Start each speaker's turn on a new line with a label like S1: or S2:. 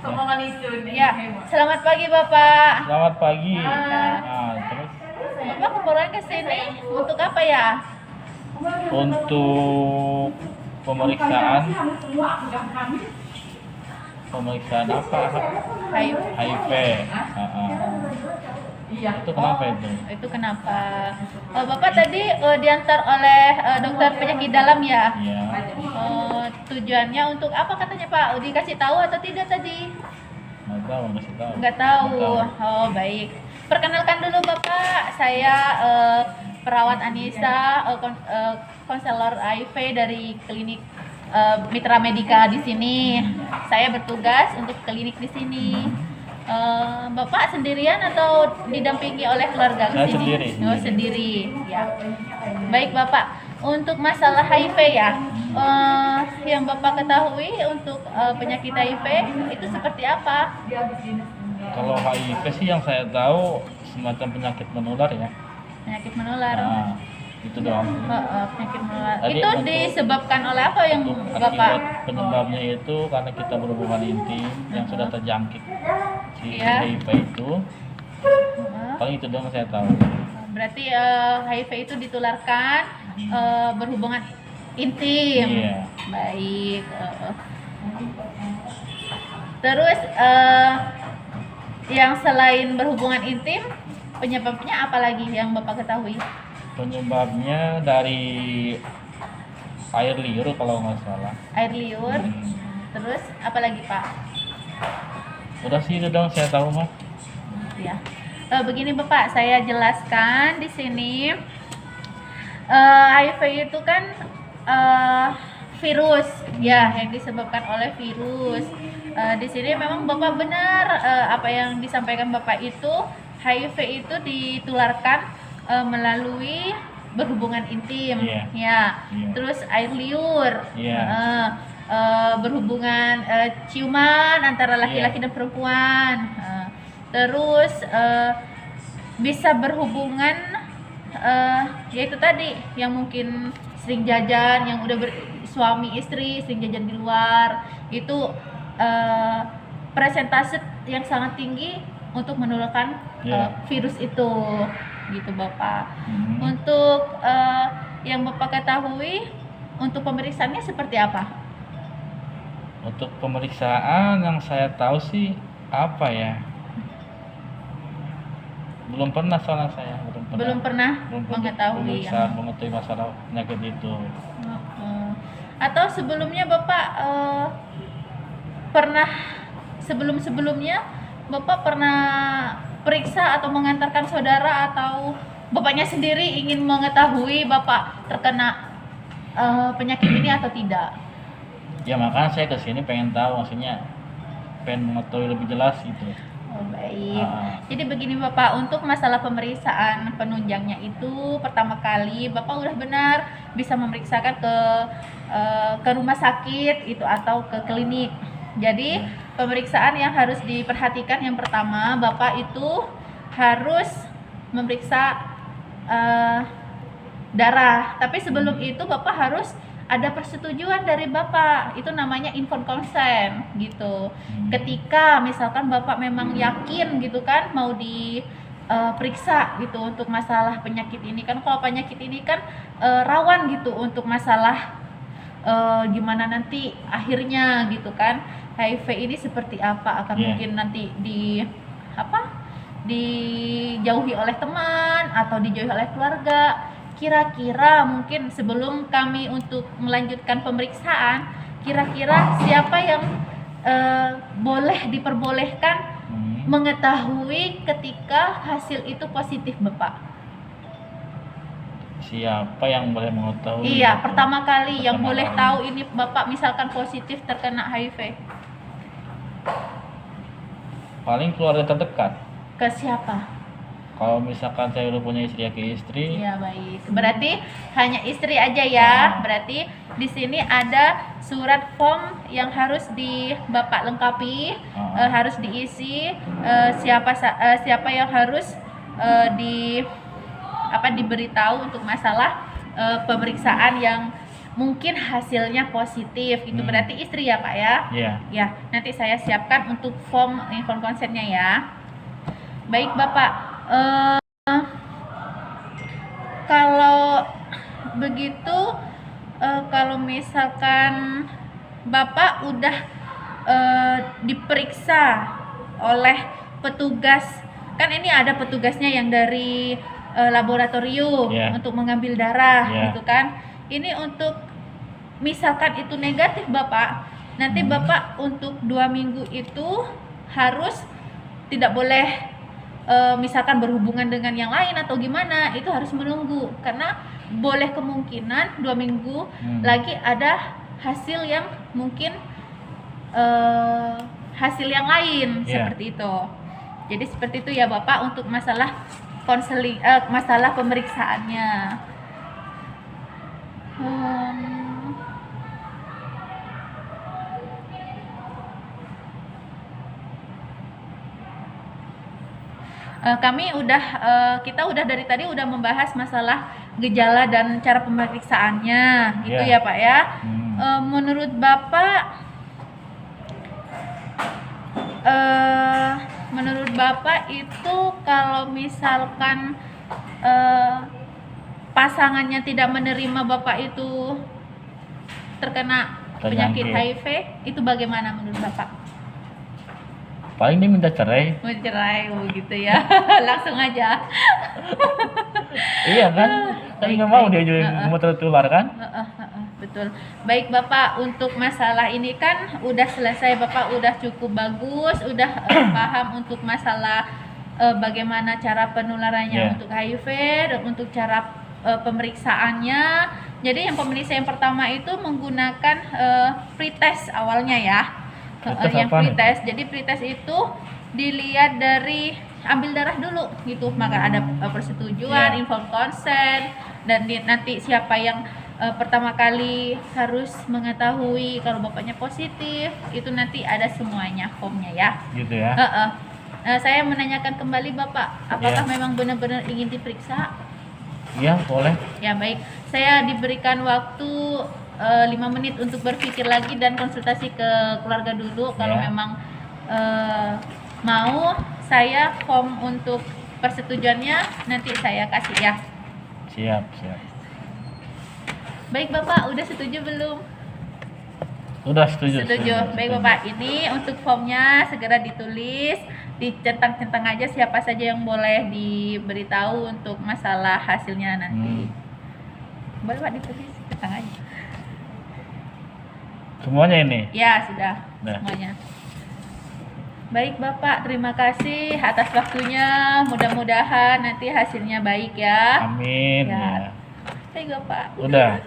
S1: Ya, selamat pagi Bapak.
S2: Selamat pagi. Terus
S1: Bapak keperluan ke sini untuk apa ya?
S2: untuk pemeriksaan apa? HIV. Itu kenapa itu?
S1: Itu kenapa? Bapak tadi diantar oleh dokter penyakit dalam ya?
S2: Iya.
S1: Tujuannya untuk apa katanya Pak? Dikasih tahu atau tidak tadi?
S2: Nggak tahu.
S1: Nggak tahu. Oh baik. Perkenalkan dulu Bapak, saya perawat Anissa, konselor HIV dari klinik Mitra Medika di sini. Saya bertugas untuk klinik di sini. Bapak sendirian atau didampingi oleh keluarga ke
S2: Saya
S1: sini?
S2: sendiri.
S1: Oh, sendiri. Ya. Baik Bapak. Untuk masalah HIV ya, yang Bapak ketahui untuk penyakit HIV itu seperti apa?
S2: Kalau HIV sih yang saya tahu semacam penyakit menular ya.
S1: Penyakit menular.
S2: Itu doang.
S1: Penyakit menular.
S2: Tadi
S1: Itu
S2: untuk-
S1: disebabkan oleh apa yang
S2: Untuk
S1: Bapak?
S2: akibat penyebabnya itu karena kita berhubungan intim yang sudah terjangkit si
S1: Iya.
S2: HIV itu. Paling itu doang saya tahu.
S1: Berarti HIV itu ditularkan berhubungan intim.
S2: Iya.
S1: Baik. Terus yang selain berhubungan intim, penyebabnya apa lagi yang Bapak ketahui?
S2: Penyebabnya dari air liur kalau nggak salah.
S1: Air liur. Terus apa lagi Pak?
S2: Udah sih itu dong saya tahu mah.
S1: Ya. Begini Bapak, saya jelaskan di sini. HIV itu kan virus, ya, yang disebabkan oleh virus. Di sini memang Bapak benar apa yang disampaikan Bapak itu, HIV itu ditularkan melalui berhubungan intim,
S2: Iya.
S1: ya.
S2: Iya.
S1: Terus air liur,
S2: Iya.
S1: berhubungan ciuman antara laki-laki dan perempuan. Terus bisa berhubungan yaitu tadi yang mungkin sering jajan, yang udah suami istri sering jajan di luar, itu persentase yang sangat tinggi untuk menularkan virus itu, gitu Bapak. Untuk yang Bapak ketahui untuk pemeriksaannya seperti apa?
S2: Untuk pemeriksaan yang saya tahu sih apa ya? Belum pernah soalnya saya
S1: Belum pernah mengetahui ya.
S2: mengetahui masalah penyakit itu.
S1: Atau sebelumnya Bapak pernah sebelum-sebelumnya Bapak pernah periksa atau mengantarkan saudara atau Bapaknya sendiri ingin mengetahui Bapak terkena penyakit ini atau tidak?
S2: Ya makanya saya kesini pengen tahu, maksudnya pengen mengetahui lebih jelas gitu.
S1: Oh, baik. Jadi begini Bapak, untuk masalah pemeriksaan penunjangnya itu pertama kali Bapak udah benar bisa memeriksakan ke rumah sakit itu atau ke klinik. Jadi pemeriksaan yang harus diperhatikan yang pertama, Bapak itu harus memeriksa darah. Tapi sebelum itu Bapak harus ada persetujuan dari Bapak, itu namanya informed consent gitu. Ketika misalkan Bapak memang yakin gitu kan mau diperiksa gitu untuk masalah penyakit ini kan, kalau penyakit ini kan rawan gitu untuk masalah gimana nanti akhirnya gitu kan, HIV ini seperti apa, akan mungkin nanti dijauhi oleh teman atau dijauhi oleh keluarga. Kira-kira mungkin sebelum kami untuk melanjutkan pemeriksaan, kira-kira siapa yang boleh diperbolehkan mengetahui ketika hasil itu positif Bapak?
S2: Siapa yang boleh mengetahui?
S1: Iya, pertama kali yang boleh tahu ini Bapak misalkan positif terkena HIV.
S2: Paling keluarga terdekat.
S1: Ke siapa?
S2: Kalau misalkan saya udah punya istri ya ke istri.
S1: Ya baik. Berarti hanya istri aja ya. Berarti di sini ada surat form yang harus Bapak lengkapi, harus diisi siapa yang harus diberitahu untuk masalah pemeriksaan yang mungkin hasilnya positif, itu berarti istri ya Pak ya?
S2: Iya.
S1: Ya, nanti saya siapkan untuk form inform konsennya ya. Baik Bapak, kalau begitu, kalau misalkan Bapak udah diperiksa oleh petugas, kan ini ada petugasnya yang dari laboratorium untuk mengambil darah, gitu kan. Ini untuk misalkan itu negatif Bapak, nanti Bapak untuk 2 minggu itu harus tidak boleh misalkan berhubungan dengan yang lain atau gimana, itu harus menunggu, karena boleh kemungkinan 2 minggu lagi ada hasil yang mungkin hasil yang lain, seperti itu. Jadi seperti itu ya Bapak untuk masalah konseling, masalah pemeriksaannya. Kita udah dari tadi udah membahas masalah gejala dan cara pemeriksaannya, gitu ya Pak ya. Menurut Bapak itu kalau misalkan pasangannya tidak menerima Bapak itu terkena penyakit HIV, itu bagaimana menurut Bapak?
S2: Paling dia minta cerai.
S1: Mau cerai begitu ya. Langsung aja.
S2: Iya kan? Tapi nggak mau dia juga mau tertular kan?
S1: Betul. Baik Bapak, untuk masalah ini kan udah selesai, Bapak udah cukup bagus, udah paham untuk masalah bagaimana cara penularannya untuk HIV dan untuk cara pemeriksaannya. Jadi yang pemeriksaan yang pertama itu menggunakan pretest awalnya ya. Yang pretest. Jadi pretest itu dilihat dari ambil darah dulu gitu, maka ada persetujuan, informed consent, dan nanti siapa yang pertama kali harus mengetahui kalau bapaknya positif, itu nanti ada semuanya formnya ya. Gitu ya. Saya menanyakan kembali Bapak, apakah memang benar-benar ingin diperiksa?
S2: Iya, boleh. Ya
S1: baik, saya diberikan waktu 5 menit untuk berpikir lagi dan konsultasi ke keluarga dulu. Kalau memang mau, saya form untuk persetujuannya nanti saya kasih ya.
S2: Siap.
S1: Baik Bapak, udah setuju belum?
S2: Sudah setuju.
S1: Baik Bapak, ini untuk formnya segera ditulis, dicentang-centang aja siapa saja yang boleh diberitahu untuk masalah hasilnya nanti. Boleh Pak ditulis, centang aja.
S2: Semuanya ini? Ya,
S1: sudah. Semuanya. Baik Bapak, terima kasih atas waktunya. Mudah-mudahan nanti hasilnya baik ya.
S2: Amin.
S1: Baik Bapak.
S2: Udah.